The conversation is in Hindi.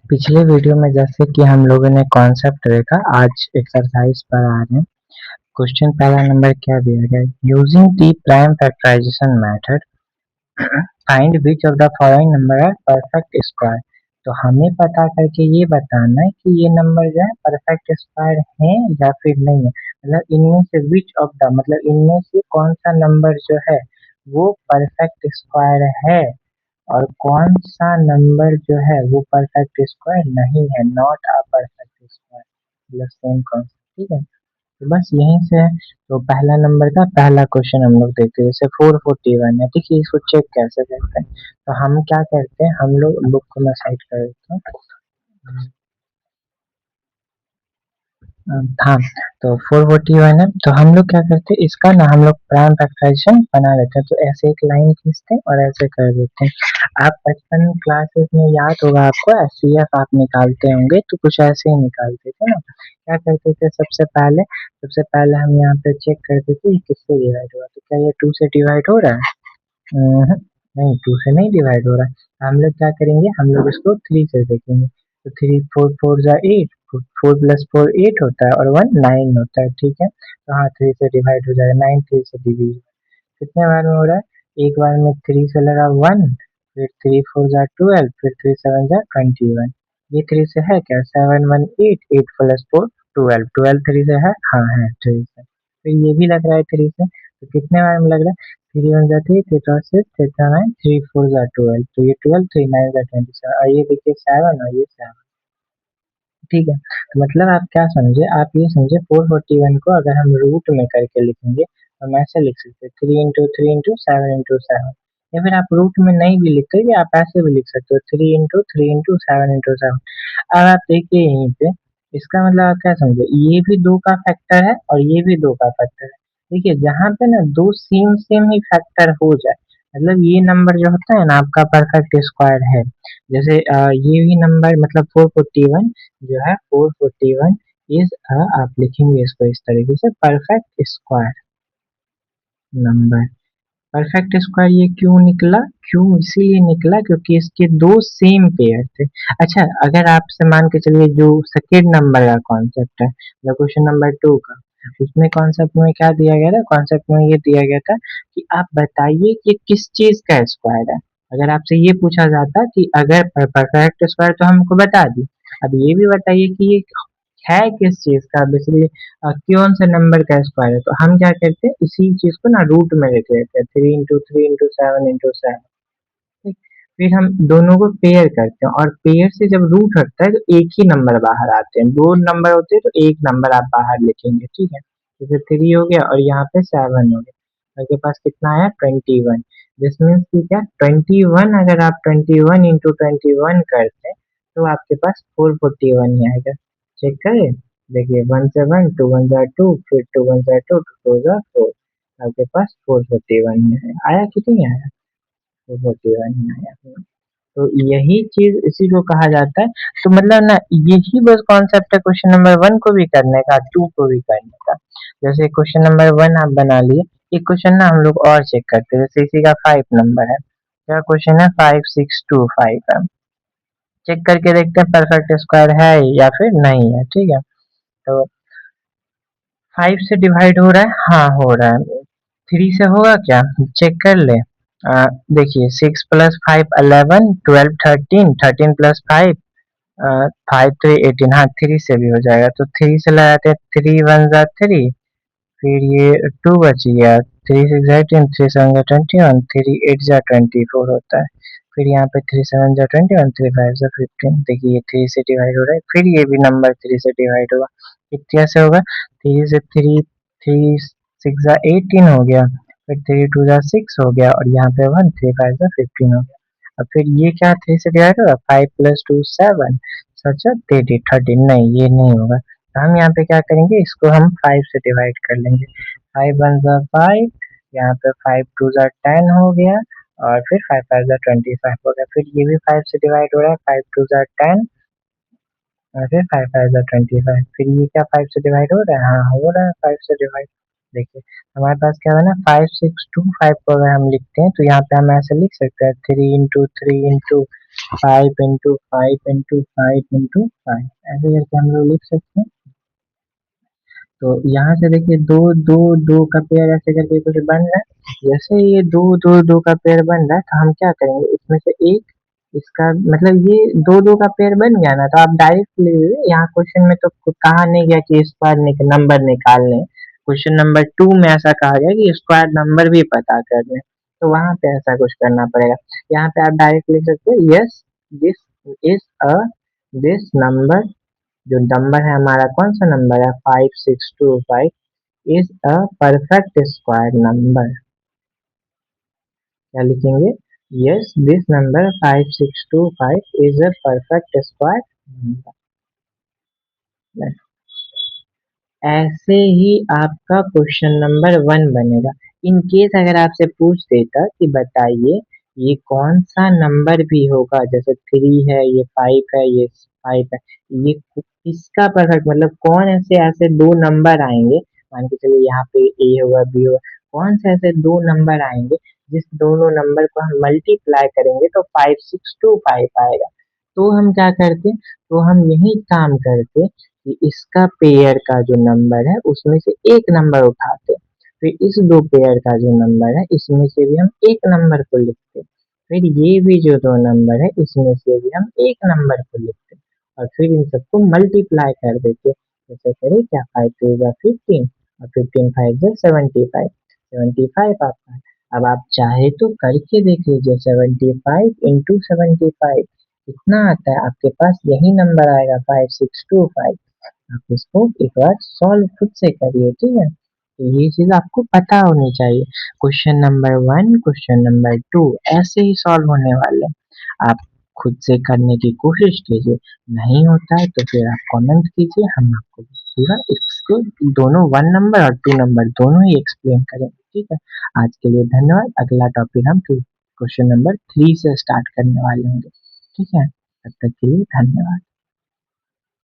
पिछले वीडियो में जैसे कि हम लोगों ने कॉन्सेप्ट देखा, आज एक्सरसाइज पर आ रहे हैं। क्वेश्चन पहला नंबर क्या दिया गया, using the prime factorisation method find which of the following number are perfect square. तो हमें पता करके ये बताना है कि ये नंबर जो है परफेक्ट स्क्वायर है या फिर नहीं है। मतलब इनमें से विच ऑफ द, मतलब इनमें से कौन सा नंबर जो है वो परफेक्ट स्क्वायर है और कौन सा नंबर जो है वो परफेक्ट स्क्वायर नहीं है, नॉट अ परफेक्ट स्क्वायर, मतलब सेम कॉन्सेप्ट। ठीक है, तो बस यहीं से है। तो पहला नंबर का पहला क्वेश्चन हम लोग देखते हैं, जैसे 441 है। ठीक है, इसको चेक कैसे करते हैं, तो हम क्या करते हैं, हम लोग बुक को मैं साइड कर देता हूँ। हाँ, तो 441 है, तो हम लोग क्या करते हैं, इसका ना हम लोग प्राइम फैक्टराइजेशन बना लेते हैं। तो ऐसे एक लाइन खींचते हैं और ऐसे कर देते हैं। आप बचपन क्लासेस में याद होगा आपको, एचसीएफ आप निकालते होंगे तो कुछ ऐसे ही निकालते थे ना। क्या करते थे, सबसे पहले हम यहाँ पे चेक करते थे ये किससे डिवाइड हुआ, तो क्या ये 2 से डिवाइड हो रहा है? नहीं, 2 से नहीं डिवाइड हो रहा है। हम लोग क्या करेंगे, हम लोग इसको 3 से देखेंगे। तो 3 4 4 जा 8, 4 प्लस 4 8 होता है और 1 9 होता है। ठीक है, तो हाँ 3 से डिवाइड हो जाएगा, 9 3 से डिवाइड। कितने बार में हो रहा है, एक बार में 3 से लगा 1, फिर 3 4 जा 12, फिर 3 7 जा 21। ये 3 से है क्या, 7 1 8, 8 प्लस 4 12, 12 3 से है, हाँ है 3 से। फिर ये भी लग रहा है 3 से, तो कितने बार में लग रहा है, 3 1 जा 3, 3 2 6, 3 3 9, 3 4 जा 12, तो ये 12, 3 9 जा 27, और ये देखिए 7 और ये 7। ठीक है, तो मतलब आप क्या समझे, आप ये समझे 441 को अगर हम रूट में करके लिखेंगे तो हम ऐसे लिख सकते हैं 3 इंटू 3 इंटू 7 इंटू 7। या फिर आप रूट में नहीं भी लिखते हैं, आप ऐसे भी लिख सकते हो 3 इंटू 3 इंटू 7 इंटू 7। अब आप देखिए यहीं पे, इसका मतलब आप क्या समझे, ये भी 2 का फैक्टर है और ये भी 2 का फैक्टर है। देखिए जहाँ पे ना दो सेम सेम ही फैक्टर हो जाए, मतलब ये नंबर जो होता है ना आपका परफेक्ट स्क्वायर है। जैसे ये भी नंबर मतलब 441 जो है, 441 इज आप लिखेंगे इसको इस तरीके से, perfect square number. Perfect square ये क्यों निकला, क्यों इसीलिए निकला क्योंकि इसके दो सेम पेयर थे। अच्छा, अगर आपसे मान के चलिए जो सेकेंड नंबर का कॉन्सेप्ट है, जो क्वेश्चन नंबर 2 का, उसमें कॉन्सेप्ट में क्या दिया गया था, कॉन्सेप्ट में ये दिया गया था कि आप बताइए कि किस चीज का स्क्वायर है। अगर आपसे ये पूछा जाता कि अगर परफेक्ट स्क्वायर तो हमको बता दी, अब ये भी बताइए कि ये है किस चीज का, बेसिकली कौन से नंबर का स्क्वायर है, तो हम क्या करते हैं इसी चीज को ना रूट में लिख लेते हैं, 3 इंटू 7 इंटू 7। फिर हम दोनों को पेयर करते हैं और पेयर से जब रूट हटता है तो एक ही नंबर बाहर आते हैं, दो नंबर होते हैं तो एक नंबर आप बाहर लिखेंगे। ठीक है, जैसे 3 हो गया और यहाँ पे 7 हो गया, आपके पास कितना आया 21। दिस मीन्स की क्या, 21 अगर आप 21 इंटू 21 करते हैं तो आपके पास 441 ही आएगा। चेक करें, देखिए 1 से 1, 2 1 जा 2, फिर 2 1 जा 2, 2 जा 4, आपके पास 441 ही आया कि नहीं आया, 441 ही आया। तो यही चीज इसी को कहा जाता है। तो मतलब ना यही बस कॉन्सेप्ट है क्वेश्चन नंबर 1 को भी करने का, 2 को भी करने का। जैसे क्वेश्चन नंबर 1 आप बना लिए, एक क्वेश्चन ना हम लोग और चेक करते हैं, जैसे इसी का 5 नंबर है। क्या क्वेश्चन है, 5625 है। चेक करके देखते हैं परफेक्ट स्क्वायर है या फिर नहीं है। ठीक है, तो 5 से डिवाइड हो रहा है, हाँ हो रहा है। 3 से होगा क्या, चेक कर ले। देखिए 6 प्लस 5 11, 12 13, 13 प्लस 5 5 3 18, हाँ 3 से भी हो जाएगा, तो 3 से लगाते हैं, 3 1 जा 3, फिर ये 2 बच गया, 3 6 18, 3 7 जा 21, 3 8 जा 24 होता है। फिर यहाँ पे 3 7 जा 21, 3 5 जा 15। देखिए ये 3 से डिवाइड हो रहा है, फिर ये भी नंबर 3 से डिवाइड होगा। ये कैसे होगा, 3 से 3, 3 6 जा 18 हो गया, फिर 3 2 जा 6 हो गया, और यहाँ पे 1 3 5 जा 15 हो गया। अब फिर ये क्या 3 से डिवाइड होगा, 5 प्लस 2 7, सच 30 13, नहीं ये नहीं होगा। तो हम यहाँ पे क्या करेंगे, इसको हम 5 से डिवाइड कर लेंगे। 5 1 जा 5, यहाँ पे 5 2 जा 10 हो गया, और फिर 5 5 जा 25 हो गया। फिर ये भी 5 से डिवाइड हो रहा है, 5 2 जा 10, और फिर 5 5 जा 25। फिर ये क्या 5 से डिवाइड हो रहा है, हाँ हो रहा है 5 से डिवाइड। देखिए हमारे पास क्या है ना, 5 6 2 5 को अगर हम लिखते हैं तो यहाँ पे हम ऐसे लिख सकते हैं 3 into 3 into 5 into 5 into 5 into 5 ऐसे करके हम लोग लिख सकते हैं। तो यहाँ से देखिए दो दो दो का पेयर ऐसे करके कुछ बन रहा है। जैसे ये दो दो दो का पेयर बन रहा है तो हम क्या करेंगे, इसमें से एक इसका मतलब ये दो दो का पेयर बन गया ना, तो आप डायरेक्ट ले लीजिए। यहाँ क्वेश्चन में तो कहा नहीं गया कि स्क्वायर नंबर निकालने। क्वेश्चन नंबर 2 में ऐसा कहा गया कि स्क्वायर नंबर भी पता कर लें, तो वहां पे ऐसा कुछ करना पड़ेगा। यहाँ पे आप डायरेक्ट लिख सकते हैं yes this is a this number, जो नंबर है हमारा कौन सा नंबर है 5625 is a perfect square number. क्या लिखेंगे, yes this number 5625 is a perfect square number. ऐसे ही आपका क्वेश्चन नंबर 1 बनेगा। इन केस अगर आपसे पूछ देता कि बताइए ये कौन सा नंबर भी होगा, जैसे 3 है, ये 5 है, ये 5 है, ये इसका परफेक्ट मतलब कौन ऐसे ऐसे दो नंबर आएंगे, मान के चलिए यहाँ पे ए होगा बी होगा, कौन से ऐसे दो नंबर आएंगे जिस दोनों नंबर को हम मल्टीप्लाई करेंगे तो 5625 आएगा। तो हम क्या करते, तो हम यही काम करते कि इसका पेयर का जो नंबर है उसमें से एक नंबर उठाते, फिर इस दो पेयर का जो नंबर है इसमें से भी हम एक नंबर को लिखते, फिर ये भी जो दो नंबर है इसमें से भी हम एक नंबर को लिखते और फिर इन सबको मल्टीप्लाई कर देते। जैसे करें क्या, 5 टू जा 15 और 15 5 जा 75, 75 आपका है। अब आप चाहे तो करके देख लीजिए, 75 इंटू 75 कितना आता है आपके पास, यही नंबर आएगा 5625। आप इसको एक बार सॉल्व खुद से करिए, ठीक है। तो ये चीज आपको पता होनी चाहिए। क्वेश्चन नंबर 1 क्वेश्चन नंबर 2 ऐसे ही सॉल्व होने वाले हैं। आप खुद से करने की कोशिश कीजिए, नहीं होता है तो फिर आप कमेंट कीजिए, हम आपको पूरा इसको दोनों 1 नंबर और 2 नंबर दोनों ही एक्सप्लेन करेंगे, ठीक है। आज के लिए धन्यवाद। अगला टॉपिक हम क्वेश्चन नंबर 3 से स्टार्ट करने वाले होंगे, ठीक है। तब तक के लिए धन्यवाद।